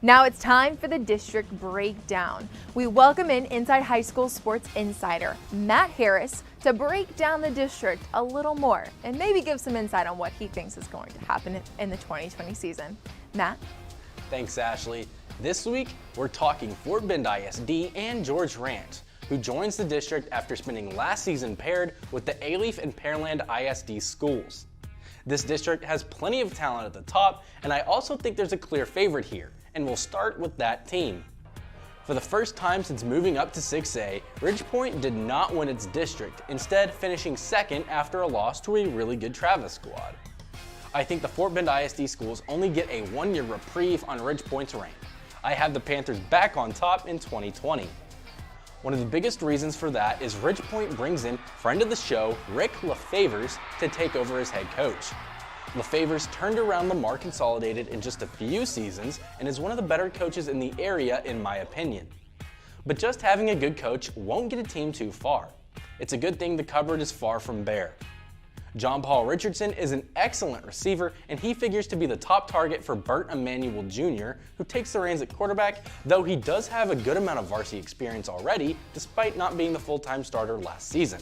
Now it's time for the district breakdown. We welcome in Inside High School Sports Insider, Matt Harris, to break down the district a little more and maybe give some insight on what he thinks is going to happen in the 2020 season. Matt? Thanks, Ashley. This week, we're talking Fort Bend ISD and George Ranch, who joins the district after spending last season paired with the Alief and Pearland ISD schools. This district has plenty of talent at the top, and I also think there's a clear favorite here, and we'll start with that team. For the first time since moving up to 6A, Ridgepoint did not win its district, instead finishing second after a loss to a really good Travis squad. I think the Fort Bend ISD schools only get a one-year reprieve on Ridgepoint's reign. I have the Panthers back on top in 2020. One of the biggest reasons for that is Ridgepoint brings in friend of the show, Rick LaFavors, to take over as head coach. LaFavors turned around Lamar Consolidated in just a few seasons and is one of the better coaches in the area in my opinion. But just having a good coach won't get a team too far. It's a good thing the cupboard is far from bare. John Paul Richardson is an excellent receiver, and he figures to be the top target for Bert Emanuel Jr., who takes the reins at quarterback, though he does have a good amount of varsity experience already, despite not being the full-time starter last season.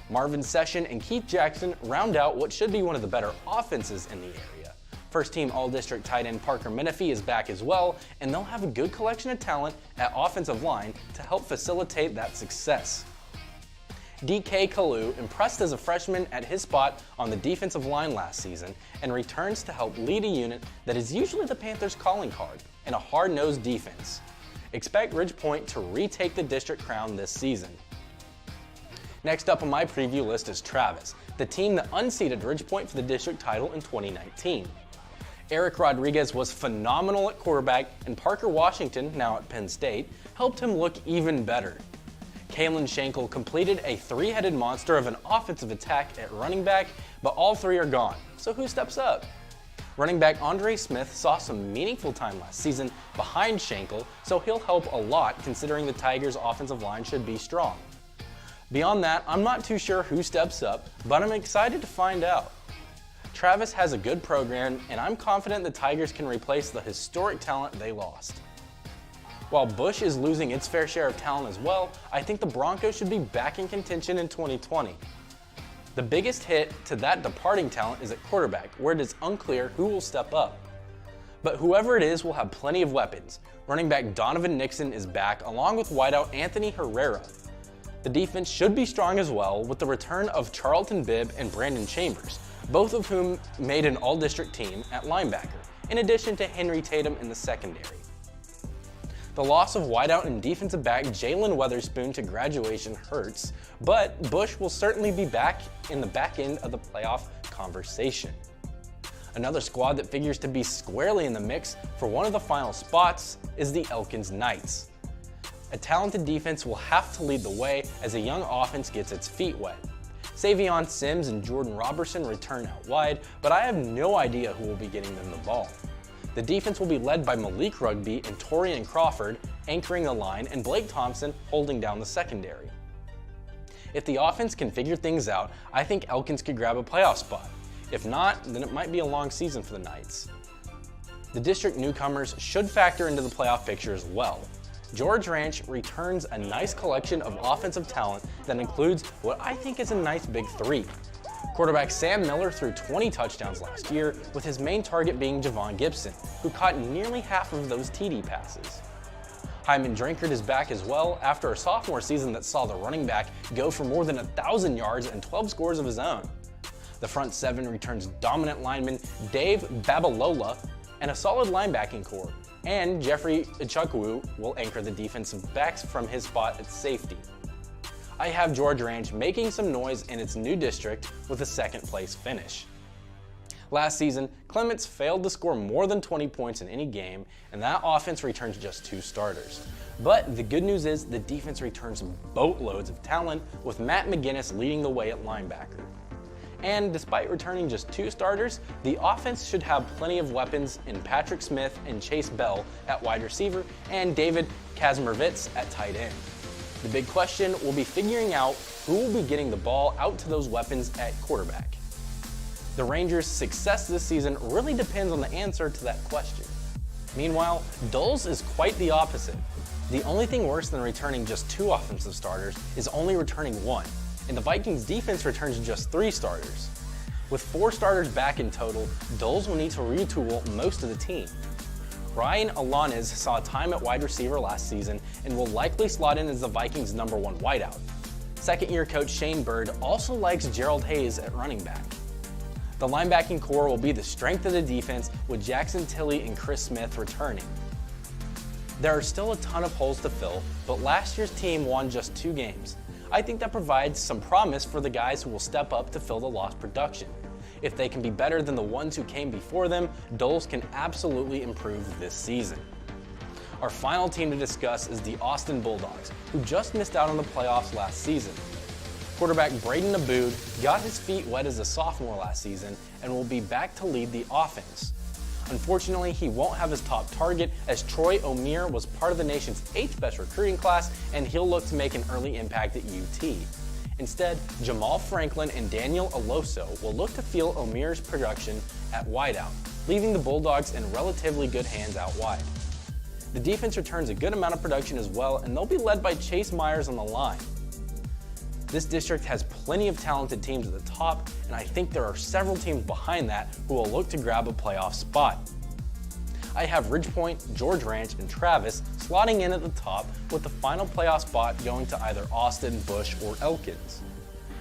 Marvin Session and Keith Jackson round out what should be one of the better offenses in the area. First-team All-District tight end Parker Menifee is back as well, and they'll have a good collection of talent at offensive line to help facilitate that success. DK Kalu impressed as a freshman at his spot on the defensive line last season and returns to help lead a unit that is usually the Panthers' calling card in a hard-nosed defense. Expect Ridgepoint to retake the district crown this season. Next up on my preview list is Travis, the team that unseated Ridgepoint for the district title in 2019. Eric Rodriguez was phenomenal at quarterback, and Parker Washington, now at Penn State, helped him look even better. Kalen Schenkel completed a three-headed monster of an offensive attack at running back, but all three are gone, so who steps up? Running back Andre Smith saw some meaningful time last season behind Schenkel, so he'll help a lot considering the Tigers' offensive line should be strong. Beyond that, I'm not too sure who steps up, but I'm excited to find out. Travis has a good program, and I'm confident the Tigers can replace the historic talent they lost. While Bush is losing its fair share of talent as well, I think the Broncos should be back in contention in 2020. The biggest hit to that departing talent is at quarterback, where it is unclear who will step up. But whoever it is will have plenty of weapons. Running back Donovan Nixon is back, along with wideout Anthony Herrera. The defense should be strong as well, with the return of Charlton Bibb and Brandon Chambers, both of whom made an all-district team at linebacker, in addition to Henry Tatum in the secondary. The loss of wideout and defensive back Jalen Weatherspoon to graduation hurts, but Bush will certainly be back in the back end of the playoff conversation. Another squad that figures to be squarely in the mix for one of the final spots is the Elkins Knights. A talented defense will have to lead the way as a young offense gets its feet wet. Savion Sims and Jordan Robertson return out wide, but I have no idea who will be getting them the ball. The defense will be led by Malik Rugby and Torian Crawford anchoring the line and Blake Thompson holding down the secondary. If the offense can figure things out, I think Elkins could grab a playoff spot. If not, then it might be a long season for the Knights. The district newcomers should factor into the playoff picture as well. George Ranch returns a nice collection of offensive talent that includes what I think is a nice big three. Quarterback Sam Miller threw 20 touchdowns last year, with his main target being Javon Gibson, who caught nearly half of those TD passes. Hyman Drinkard is back as well after a sophomore season that saw the running back go for more than 1,000 yards and 12 scores of his own. The front seven returns dominant lineman Dave Babalola and a solid linebacking core, and Jeffrey Ichukwu will anchor the defensive backs from his spot at safety. I have George Ranch making some noise in its new district with a second place finish. Last season, Clements failed to score more than 20 points in any game, and that offense returns just 2 starters. But the good news is the defense returns boatloads of talent, with Matt McGinnis leading the way at linebacker. And despite returning just 2 starters, the offense should have plenty of weapons in Patrick Smith and Chase Bell at wide receiver and David Kazimierowicz at tight end. The big question will be figuring out who will be getting the ball out to those weapons at quarterback. The Rangers' success this season really depends on the answer to that question. Meanwhile, Dulles is quite the opposite. The only thing worse than returning just 2 offensive starters is only returning 1, and the Vikings defense returns just 3 starters. With 4 starters back in total, Dulles will need to retool most of the team. Ryan Alanes saw time at wide receiver last season and will likely slot in as the Vikings' #1 wideout. Second-year coach Shane Bird also likes Gerald Hayes at running back. The linebacking core will be the strength of the defense, with Jackson Tilley and Chris Smith returning. There are still a ton of holes to fill, but last year's team won just 2 games. I think that provides some promise for the guys who will step up to fill the lost production. If they can be better than the ones who came before them, Dulles can absolutely improve this season. Our final team to discuss is the Austin Bulldogs, who just missed out on the playoffs last season. Quarterback Braden Aboud got his feet wet as a sophomore last season and will be back to lead the offense. Unfortunately, he won't have his top target, as Troy O'Meara was part of the nation's 8th best recruiting class, and he'll look to make an early impact at UT. Instead, Jamal Franklin and Daniel Aloso will look to fill O'Meara's production at wideout, leaving the Bulldogs in relatively good hands out wide. The defense returns a good amount of production as well, and they'll be led by Chase Myers on the line. This district has plenty of talented teams at the top, and I think there are several teams behind that who will look to grab a playoff spot. I have Ridgepoint, George Ranch, and Travis slotting in at the top, with the final playoff spot going to either Austin, Bush, or Elkins.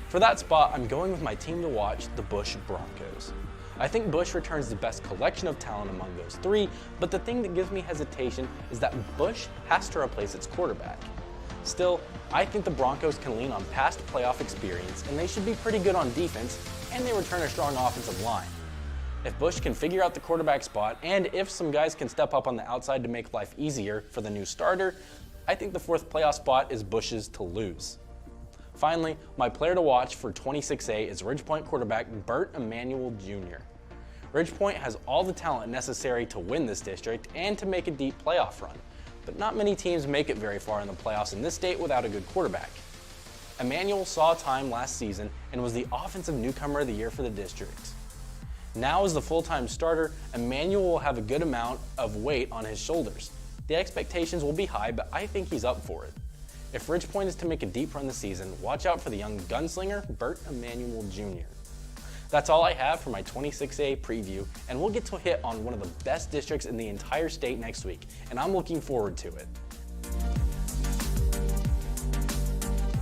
For that spot, I'm going with my team to watch, the Bush Broncos. I think Bush returns the best collection of talent among those 3, but the thing that gives me hesitation is that Bush has to replace its quarterback. Still, I think the Broncos can lean on past playoff experience, and they should be pretty good on defense, and they return a strong offensive line. If Bush can figure out the quarterback spot, and if some guys can step up on the outside to make life easier for the new starter, I think the 4th playoff spot is Bush's to lose. Finally, my player to watch for 26A is Ridgepoint quarterback Bert Emanuel Jr. Ridgepoint has all the talent necessary to win this district and to make a deep playoff run, but not many teams make it very far in the playoffs in this state without a good quarterback. Emanuel saw time last season and was the offensive newcomer of the year for the district. Now as the full-time starter, Emanuel will have a good amount of weight on his shoulders. The expectations will be high, but I think he's up for it. If Ridgepoint is to make a deep run this season, watch out for the young gunslinger, Bert Emanuel Jr. That's all I have for my 26A preview, and we'll get to hit on one of the best districts in the entire state next week, and I'm looking forward to it.